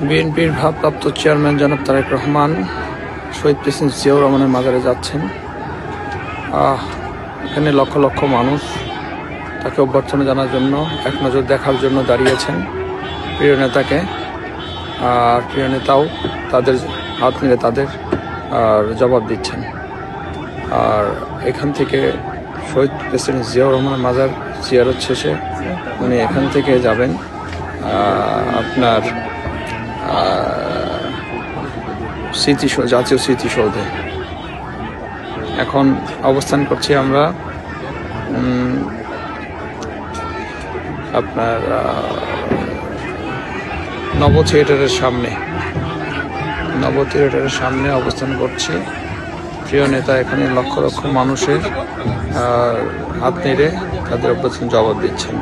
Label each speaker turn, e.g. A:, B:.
A: বিএনপির ভারপ্রাপ্ত চেয়ারম্যান জনাব তারেক রহমান শহীদ প্রেসিডেন্ট জিয়াউর রহমানের মাজারে যাচ্ছেন। এখানে লক্ষ লক্ষ মানুষ তাকে অভ্যর্থনা জানার জন্য, এক নজর দেখার জন্য দাঁড়িয়েছেন প্রিয় নেতাকে। আর প্রিয় নেতাও তাদের হাত নেড়ে তাদের জবাব দিচ্ছেন। আর এখান থেকে শহীদ প্রেসিডেন্ট জিয়াউর রহমানের মাজার জিয়ারত শেষে উনি এখান থেকে যাবেন আপনার জাতীয় স্মৃতিসৌধে। এখন অবস্থান করছি আমরা আপনার নব থিয়েটারের সামনে অবস্থান করছি। প্রিয় নেতা এখানে লক্ষ লক্ষ মানুষের হাত নেড়ে তাদের অভ্যর্থনা জবাব দিচ্ছেন।